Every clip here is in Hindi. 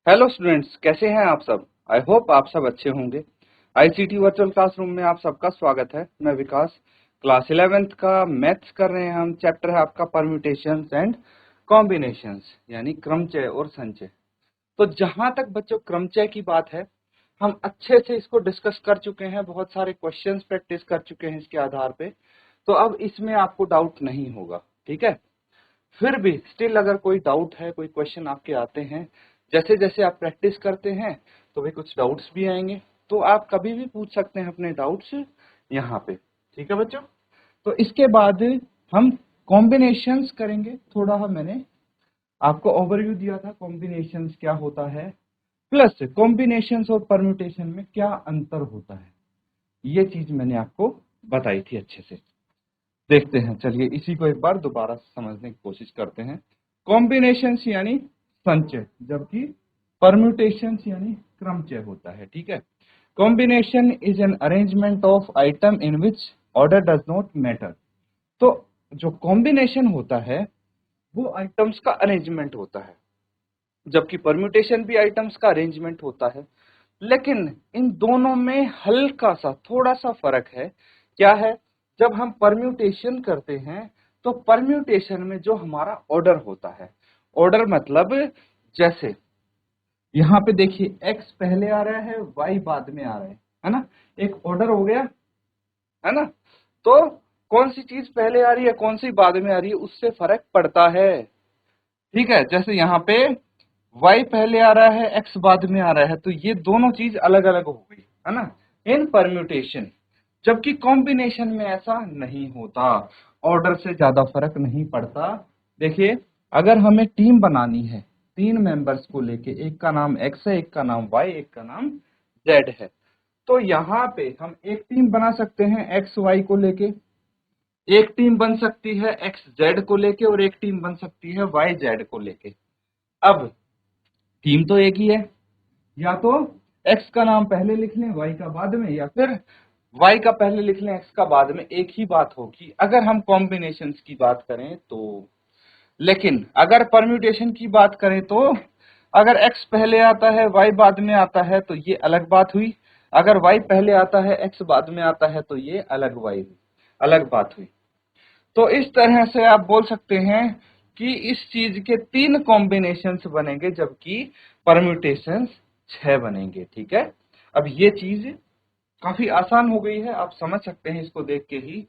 हेलो स्टूडेंट्स, कैसे हैं आप सब। आई होप आप सब अच्छे होंगे। आईसीटी वर्चुअल क्लासरूम में आप सबका स्वागत है। मैं विकास, क्लास 11th का मैथ्स कर रहे हैं हम। चैप्टर है आपका परम्यूटेशंस एंड कॉम्बिनेशंस, यानी क्रमचय और संचय। तो जहां तक बच्चों क्रमचय की बात है, हम अच्छे से इसको डिस्कस कर चुके हैं, बहुत सारे क्वेश्चंस प्रैक्टिस कर चुके हैं इसके आधार पे। तो अब इसमें आपको डाउट नहीं होगा, ठीक है। फिर भी स्टिल अगर कोई डाउट है, कोई क्वेश्चन आपके आते हैं, जैसे जैसे आप प्रैक्टिस करते हैं तो भी कुछ डाउट्स भी आएंगे, तो आप कभी भी पूछ सकते हैं अपने डाउट्स यहाँ पे, ठीक है बच्चों। तो इसके बाद हम कॉम्बिनेशंस करेंगे। थोड़ा मैंने आपको ओवरव्यू दिया था कॉम्बिनेशंस क्या होता है, प्लस कॉम्बिनेशंस और परम्यूटेशन में क्या अंतर होता है, ये चीज मैंने आपको बताई थी अच्छे से। देखते हैं, चलिए इसी को एक बार दोबारा समझने की कोशिश करते हैं। कॉम्बिनेशंस यानी संचय, जबकि परम्यूटेशंस यानी क्रमचय होता है, ठीक है। Combination is an arrangement of item in which order does not matter. तो जो कॉम्बिनेशन होता है वो आइटम्स का अरेंजमेंट होता है, जबकि परम्यूटेशन भी आइटम्स का अरेंजमेंट होता है। लेकिन इन दोनों में हल्का सा थोड़ा सा फर्क है। क्या है? जब हम परम्यूटेशन करते हैं तो परम्यूटेशन में जो हमारा ऑर्डर होता है, ऑर्डर मतलब जैसे यहाँ पे देखिए x पहले आ रहा है, y बाद में आ रहा है ना। एक ऑर्डर हो गया, है ना। तो कौन सी चीज पहले आ रही है, कौन सी बाद में आ रही है, उससे फर्क पड़ता है, ठीक है। जैसे यहाँ पे y पहले आ रहा है, x बाद में आ रहा है, तो ये दोनों चीज अलग अलग हो गई, है ना, इन परम्यूटेशन। जबकि कॉम्बिनेशन में ऐसा नहीं होता, ऑर्डर से ज्यादा फर्क नहीं पड़ता। देखिए, अगर हमें टीम बनानी है, तीन मेंबर्स को लेके, एक का नाम x है, एक का नाम y, एक का नाम z है, तो यहाँ पे हम एक टीम बना सकते हैं x y को लेके, एक टीम बन सकती है x z को लेके, और एक टीम बन सकती है y z को लेके। अब टीम तो एक ही है, या तो x का नाम पहले लिख लें y का बाद में, या फिर y का पहले लिख लें x का बाद में, एक ही बात होगी अगर हम कॉम्बिनेशंस की बात करें तो। लेकिन अगर परम्यूटेशन की बात करें तो अगर x पहले आता है y बाद में आता है तो ये अलग बात हुई, अगर y पहले आता है x बाद में आता है तो ये अलग बात हुई। तो इस तरह से आप बोल सकते हैं कि इस चीज के तीन कॉम्बिनेशंस बनेंगे, जबकि परम्यूटेशंस 6 बनेंगे, ठीक है। अब ये चीज काफी आसान हो गई है, आप समझ सकते हैं इसको देख के ही।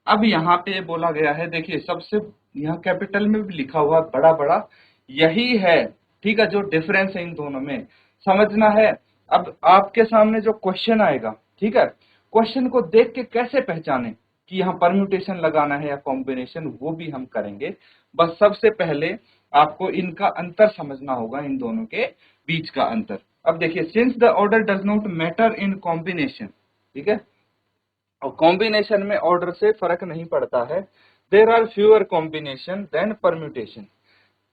अब यहाँ पे बोला गया है, देखिए सबसे यहाँ कैपिटल में भी लिखा हुआ बड़ा बड़ा यही है, ठीक है, जो डिफरेंस है इन दोनों में, समझना है। अब आपके सामने जो क्वेश्चन आएगा, ठीक है, क्वेश्चन को देख के कैसे पहचाने कि यहाँ परम्यूटेशन लगाना है या कॉम्बिनेशन, वो भी हम करेंगे। बस सबसे पहले आपको इनका अंतर समझना होगा, इन दोनों के बीच का अंतर। अब देखिए, since the order does not matter in combination, ठीक है, और कॉम्बिनेशन में ऑर्डर से फर्क नहीं पड़ता है, there are fewer combination than permutation.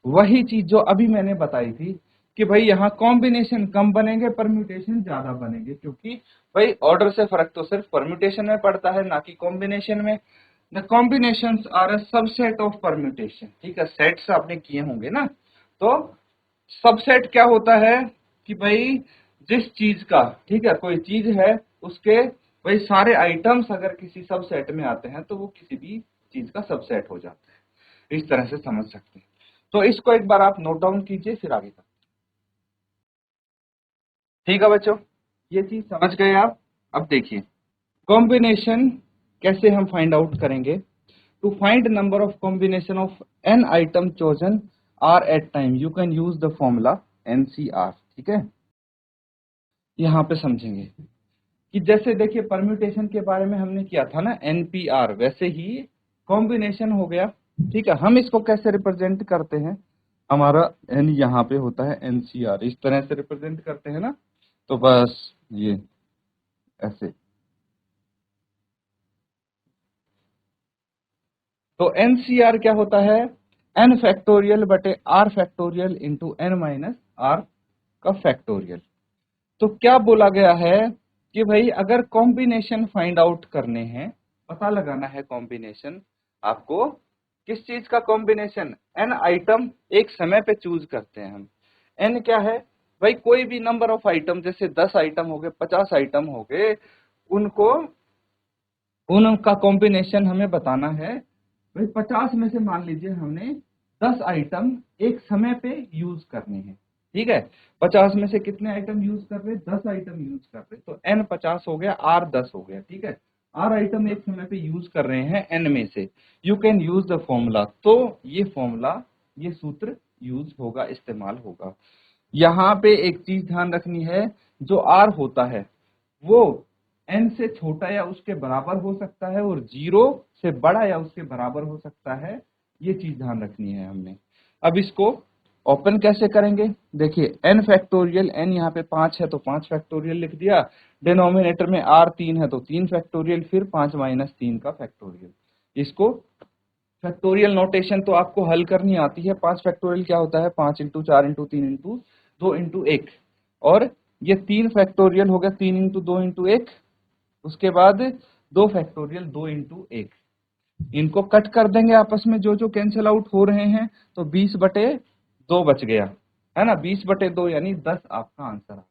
वही चीज जो अभी मैंने बताई थी कि भाई यहाँ कॉम्बिनेशन कम बनेंगे, परम्यूटेशन ज्यादा बनेंगे, क्योंकि भाई ऑर्डर से फर्क तो सिर्फ परम्यूटेशन में पड़ता है, ना कि कॉम्बिनेशन में। The combinations are a subset of permutation, ठीक है, सेट्स आपने किए होंगे ना। तो सबसेट क्या होता है कि भाई जिस चीज का, ठीक है, कोई चीज है, उसके भाई सारे आइटम्स अगर किसी सबसेट में आते हैं तो वो किसी भी चीज का सबसेट हो जाता है। इस तरह से समझ सकते हैं। तो इसको एक बार आप नोट डाउन कीजिए, फिर आगे करते हैं। ठीक है बच्चों, ये चीज समझ गए आप। अब देखिए, कॉम्बिनेशन कैसे हम फाइंड आउट करेंगे। To find number of combination of N item chosen R at time, you can use the formula NCR, ठीक है। यहाँ पे समझेंगे कि जैसे देखिए परम्यूटेशन के बारे में हमने किया था ना NPR, वैसे ही कॉम्बिनेशन हो गया, ठीक है। हम इसको कैसे रिप्रेजेंट करते हैं, हमारा N यहाँ पे होता है NCR, इस तरह से रिप्रेजेंट करते हैं ना। तो बस ये ऐसे, तो NCR क्या होता है, N फैक्टोरियल बटे R factorial into N minus R का फैक्टोरियल। तो क्या बोला गया है कि भाई अगर कॉम्बिनेशन फाइंड आउट करने हैं, पता लगाना है कॉम्बिनेशन आपको, किस चीज का कॉम्बिनेशन, एन आइटम एक समय पे चूज करते हैं हम। एन क्या है, भाई कोई भी नंबर ऑफ आइटम, जैसे 10 आइटम हो गए, 50 आइटम हो गए, उनको उनका कॉम्बिनेशन हमें बताना है। भाई 50 में से मान लीजिए हमने 10 आइटम एक समय पे यूज करने हैं, ठीक है। 50 में से कितने आइटम यूज कर रहे, 10 आइटम यूज कर रहे, तो एन 50 हो गया, आर 10 हो गया, ठीक है। आर आइटम एक समय पे यूज कर रहे हैं एन में से, you can use the formula. तो ये फॉर्मूला, ये सूत्र यूज होगा, इस्तेमाल होगा। यहाँ पे एक चीज ध्यान रखनी है, जो आर होता है वो एन से छोटा या उसके बराबर हो सकता है और 0 से बड़ा या उसके बराबर हो सकता है, ये चीज ध्यान रखनी है हमने। अब इसको ओपन कैसे करेंगे, देखिए एन फैक्टोरियल, एन यहाँ पे 5 है तो 5 फैक्टोरियल लिख दिया, डिनोमिनेटर में आर 3 है तो 3 फैक्टोरियल, फिर 5 माइनस 3 का फैक्टोरियल। इसको फैक्टोरियल नोटेशन तो आपको हल करनी आती है। 5 फैक्टोरियल क्या होता है, 5 इंटू 4 इंटू 3 इंटू 2 इंटू 1, और ये 3 फैक्टोरियल हो गया 3 इंटू 2 इंटू 1, उसके बाद 2 फैक्टोरियल 2 इंटू 1। इनको कट कर देंगे आपस में, जो जो कैंसिल आउट हो रहे हैं, तो 20/2 बच गया, है ना। 20/2 यानी 10 आपका आंसर है।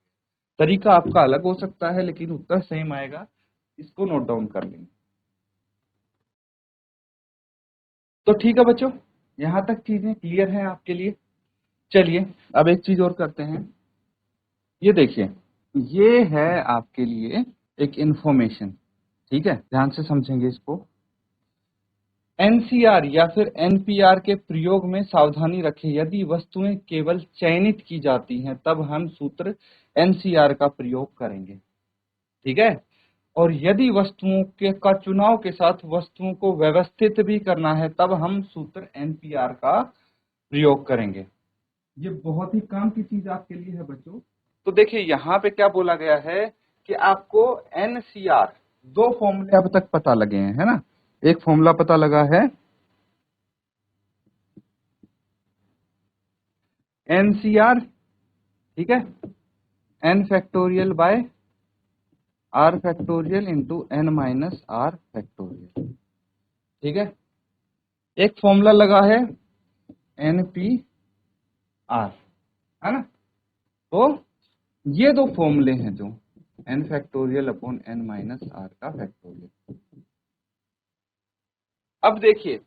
तरीका आपका अलग हो सकता है लेकिन उत्तर सेम आएगा, इसको नोट डाउन कर लेंगे। तो ठीक है बच्चों, यहां तक चीजें क्लियर हैं आपके लिए। चलिए अब एक चीज और करते हैं। ये देखिए, ये है आपके लिए एक इंफॉर्मेशन, ठीक है, ध्यान से समझेंगे इसको। एनसीआर या फिर एनपीआर के प्रयोग में सावधानी रखें, यदि वस्तुएं केवल चयनित की जाती हैं तब हम सूत्र एनसीआर का प्रयोग करेंगे, ठीक है। और यदि वस्तुओं के का चुनाव के साथ वस्तुओं को व्यवस्थित भी करना है तब हम सूत्र एनपीआर का प्रयोग करेंगे। ये बहुत ही काम की चीज आपके लिए है बच्चों। तो देखिए यहाँ पे क्या बोला गया है कि आपको एनसीआर, दो फॉर्मूले अब तक पता लगे हैं, है ना। एक फॉर्मूला पता लगा है एनसीआर, ठीक है, N factorial by R factorial into N minus R factorial, ठीक है। एक फॉर्मूला लगा है एनपी आर, है ना। तो ये दो फॉर्मूले हैं जो N factorial upon N minus R का फैक्टोरियल। अब देखिए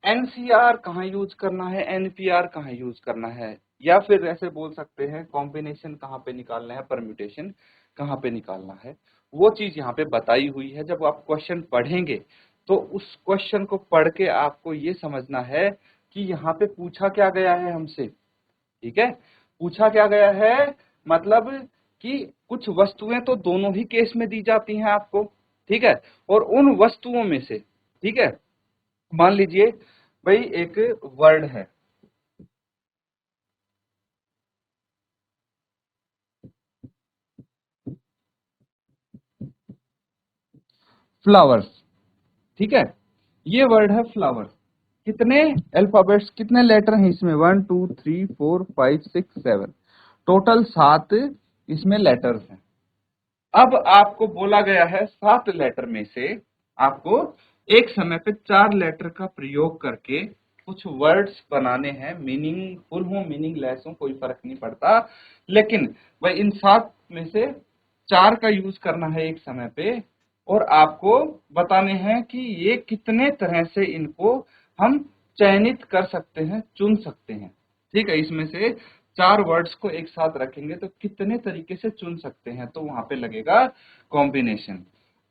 एनसीआर कहाँ यूज करना है, एनपीआर कहाँ यूज करना है, या फिर ऐसे बोल सकते हैं कॉम्बिनेशन कहाँ पे निकालना है, परम्यूटेशन कहाँ पे निकालना है, वो चीज यहाँ पे बताई हुई है। जब आप क्वेश्चन पढ़ेंगे तो उस क्वेश्चन को पढ़ के आपको ये समझना है कि यहाँ पे पूछा क्या गया है हमसे, ठीक है। पूछा क्या गया है, मतलब कि कुछ वस्तुएं तो दोनों ही केस में दी जाती हैं आपको, ठीक है। और उन वस्तुओं में से, ठीक है, मान लीजिए भाई एक वर्ड है, फ्लावर्स, ठीक है। ये वर्ड है फ्लावर्स। कितने अल्फाबेट्स, कितने लेटर हैं इसमें, 1 2 3 4 5 6 7, टोटल 7 इसमें लेटर्स हैं। अब आपको बोला गया है 7 लेटर में से आपको एक समय पे 4 लेटर का प्रयोग करके कुछ वर्ड्स बनाने हैं, मीनिंगफुल हो मीनिंगलेस हो कोई फर्क नहीं पड़ता, लेकिन भाई इन 7 में से 4 का यूज करना है एक समय पे, और आपको बताने हैं कि ये कितने तरह से इनको हम चयनित कर सकते हैं, चुन सकते हैं, ठीक है। इसमें से 4 वर्ड्स को एक साथ रखेंगे तो कितने तरीके से चुन सकते हैं, तो वहां पे लगेगा कॉम्बिनेशन।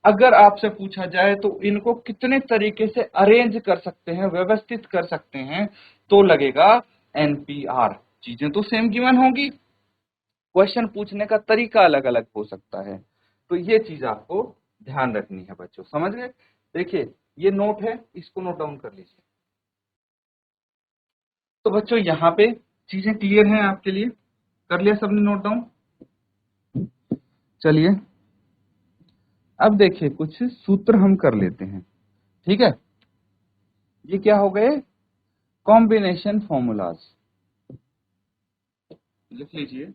अगर आपसे पूछा जाए तो इनको कितने तरीके से अरेंज कर सकते हैं, व्यवस्थित कर सकते हैं, तो लगेगा एनपीआर। चीजें तो सेम गिवन होंगी, क्वेश्चन पूछने का तरीका अलग अलग हो सकता है, तो ये चीज आपको ध्यान रखनी है बच्चों, समझ गए। देखिए ये नोट है, इसको नोट डाउन कर लीजिए। तो बच्चों यहाँ पे चीजें क्लियर हैं आपके लिए, कर लिया सबने नोट डाउन। चलिए अब देखिए कुछ सूत्र हम कर लेते हैं, ठीक है। ये क्या हो गए, कॉम्बिनेशन फॉर्मूलाज, लिख लीजिए।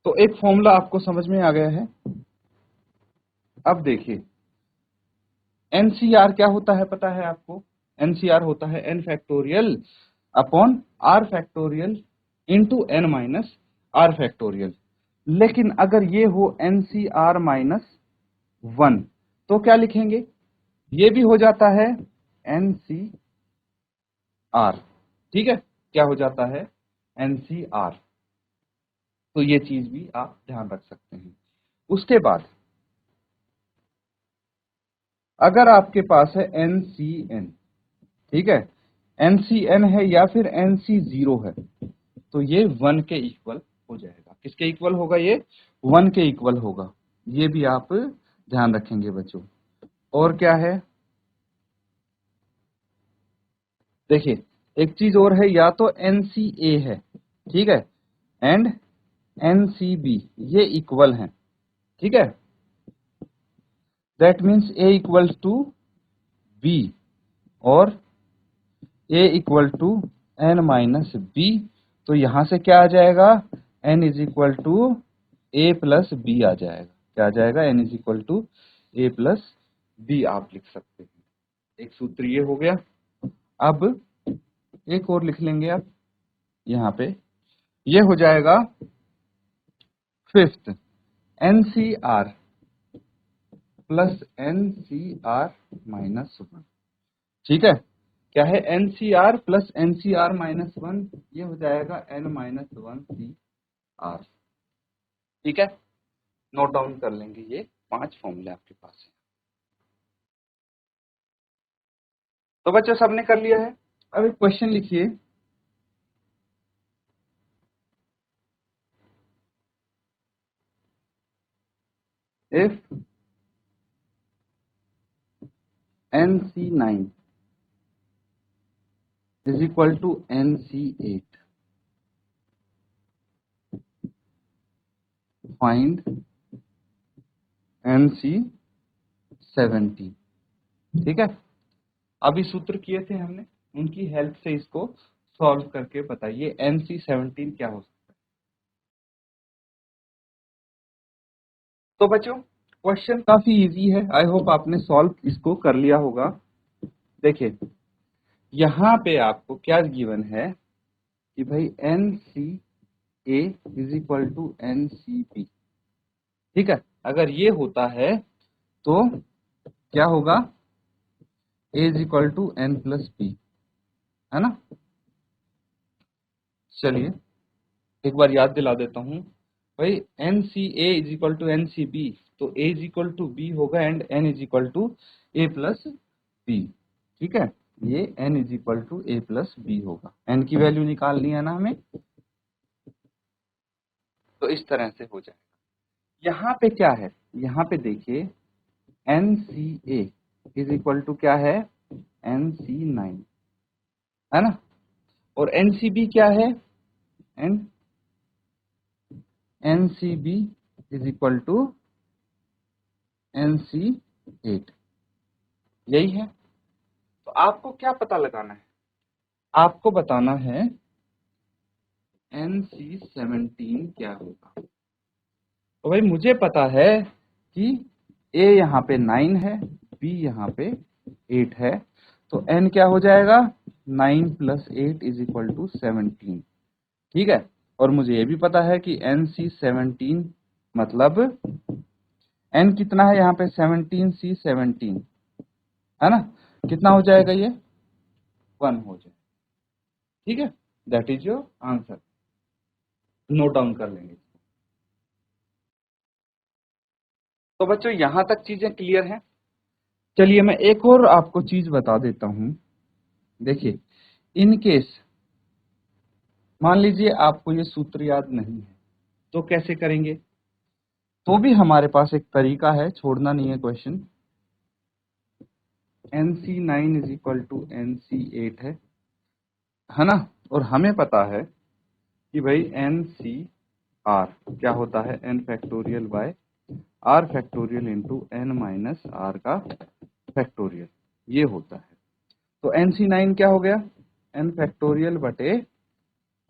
तो एक फॉर्मूला आपको समझ में आ गया है। अब देखिए एनसीआर क्या होता है पता है आपको? एनसीआर होता है n factorial upon r factorial into n minus r factorial. लेकिन अगर ये हो NCR माइनस 1 तो क्या लिखेंगे? ये भी हो जाता है NCR, ठीक है, क्या हो जाता है? NCR। तो ये चीज भी आप ध्यान रख सकते हैं। उसके बाद अगर आपके पास है NCN, ठीक है, NCN है या फिर NC0 है तो ये 1 के इक्वल हो जाएगा। किसके इक्वल होगा? ये 1 के इक्वल होगा। ये भी आप ध्यान रखेंगे बच्चों। और क्या है देखिए, एक चीज और है, या तो NCA है, ठीक है, एंड NCB ये इक्वल हैं, ठीक है, that means A equal to B और A equal to N minus B। तो यहां से क्या आ जाएगा? N is equal to A plus B आ जाएगा। क्या आ जाएगा? N is equal to A plus B आप लिख सकते हैं। एक सूत्र ये हो गया। अब एक और लिख लेंगे आप यहाँ पे, ये हो जाएगा fifth NCR plus NCR minus 1, ठीक है। क्या है? NCR प्लस NCR माइनस 1, ये हो जाएगा N माइनस 1 CR, ठीक है। नोट डाउन कर लेंगे, ये 5 फॉर्मूले आपके पास है। तो बच्चों सबने कर लिया है। अब एक क्वेश्चन लिखिए, if NC9 is equal to NC8, find NC17, ठीक है। अभी सूत्र किए थे हमने, उनकी हेल्प से इसको सॉल्व करके बताइए NC17 क्या हो सकता है। तो बच्चों क्वेश्चन काफी इजी है, आई होप आपने सॉल्व इसको कर लिया होगा। देखिए यहाँ पे आपको क्या गिवन है कि भाई NCA is equal to NCB, ठीक है। अगर ये होता है तो क्या होगा? A is equal to N plus B, है ना। चलिए एक बार याद दिला देता हूं भाई, NCA is equal to NCB, तो A is equal to B होगा and N is equal to A plus B, ठीक है। ये N is equal to A plus B होगा। N की वैल्यू निकालनी है ना हमें, तो इस तरह से हो जाएगा। यहाँ पे क्या है? यहाँ पे देखिए NCA इज इक्वल टू क्या है? NC9, है ना। और NCB क्या है? And NCB is equal to NC8, यही है। तो आपको क्या पता लगाना है? आपको बताना है NC17 क्या होगा। तो भाई मुझे पता है कि A यहाँ पे 9 है, B यहाँ पे 8 है, तो N क्या हो जाएगा? 9 प्लस 8 इज इक्वल टू 17, ठीक है। और मुझे ये भी पता है कि NC17 मतलब N कितना है यहाँ पे? 17C17, है ना। कितना हो जाएगा? ये 1 हो जाएगा, ठीक है। That is your answer. Note down कर लेंगे। तो बच्चों यहां तक चीजें क्लियर हैं। चलिए मैं एक और आपको चीज बता देता हूं। देखिए इन केस मान लीजिए आपको ये सूत्र याद नहीं है तो कैसे करेंगे? तो भी हमारे पास एक तरीका है, छोड़ना नहीं है question. NC9 is equal to NC8 है ना। और हमें पता है कि भाई NCR क्या होता है? N factorial by R factorial into N minus R का फैक्टोरियल, ये होता है। तो NC9 क्या हो गया? N फैक्टोरियल बटे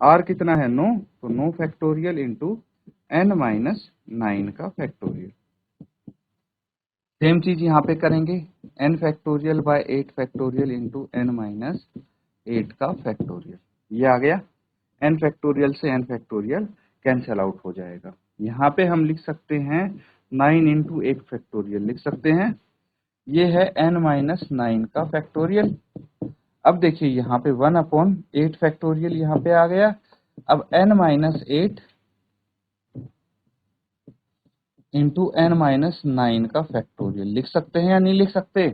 R कितना है? 9, तो 9 फैक्टोरियल इंटू n माइनस 9 का फैक्टोरियल। सेम चीज यहाँ पे करेंगे, n factorial by 8 factorial into n minus 8 का फैक्टोरियल। ये आ गया, n फैक्टोरियल से n फैक्टोरियल कैंसिल आउट हो जाएगा। यहाँ पे हम लिख सकते हैं 9 इंटू 8 फैक्टोरियल लिख सकते हैं, ये है n माइनस 9 का फैक्टोरियल। अब देखिए यहाँ पे 1/8 फैक्टोरियल यहाँ पे आ गया। अब n minus 8 into n minus 9 का फैक्टोरियल लिख सकते हैं या नहीं लिख सकते?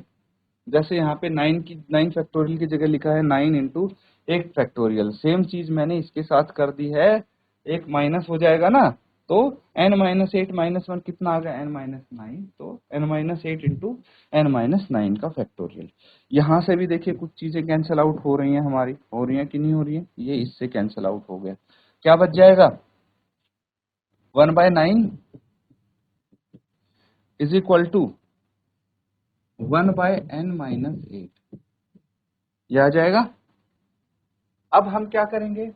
जैसे यहाँ पे 9 फैक्टोरियल की जगह लिखा है 9 इंटू 8 फैक्टोरियल, सेम चीज मैंने इसके साथ कर दी है, एक माइनस हो जाएगा ना, तो n माइनस 8 माइनस 1 कितना आ गया, n माइनस 9, तो n minus 8 into n minus 9 का फैक्टोरियल। यहाँ से भी देखिए कुछ चीजें कैंसिल आउट हो रही हैं हमारी, हो रही हैं कि नहीं हो रही है, ये इससे कैंसिल आउट हो गया। क्या बच जाएगा, 1/9 is equal to 1/n minus 8, ये आ जाएगा। अब हम क्या करेंगे,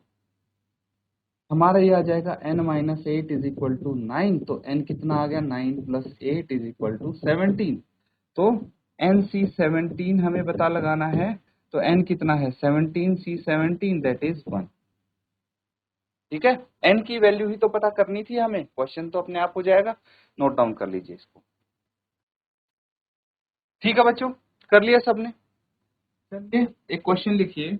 हमारा ये आ जाएगा n minus 8 is equal to 9, तो n कितना आ गया, 9 प्लस 8 इज इक्वल टू 17, तो NC17 हमें पता लगाना है, तो n कितना है 17C17 दैट इज 1। ठीक है, n की वैल्यू ही तो पता करनी थी हमें, क्वेश्चन तो अपने आप हो जाएगा। नोट डाउन कर लीजिए इसको। ठीक है बच्चों, कर लिया सबने? चलिए एक क्वेश्चन लिखिए,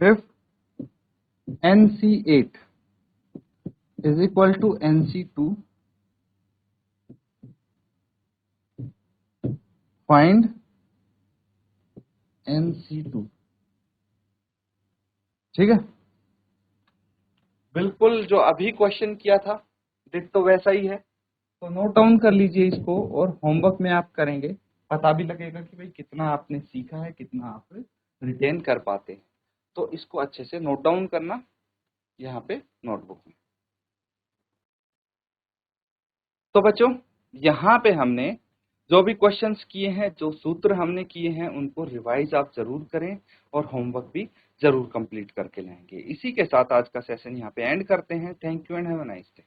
if NC8 is equal to NC2, find NC2। ठीक है, बिल्कुल जो अभी क्वेश्चन किया था डिट तो वैसा ही है, तो नोट डाउन कर लीजिए इसको, और होमवर्क में आप करेंगे, पता भी लगेगा कि भाई कितना आपने सीखा है, कितना आप रिटेन कर पाते हैं। तो इसको अच्छे से नोट डाउन करना यहाँ पे नोटबुक में। तो बच्चों यहाँ पे हमने जो भी क्वेश्चंस किए हैं, जो सूत्र हमने किए हैं, उनको रिवाइज आप जरूर करें और होमवर्क भी जरूर कंप्लीट करके लाएंगे। इसी के साथ आज का सेशन यहाँ पे एंड करते हैं। Thank you and have a nice day.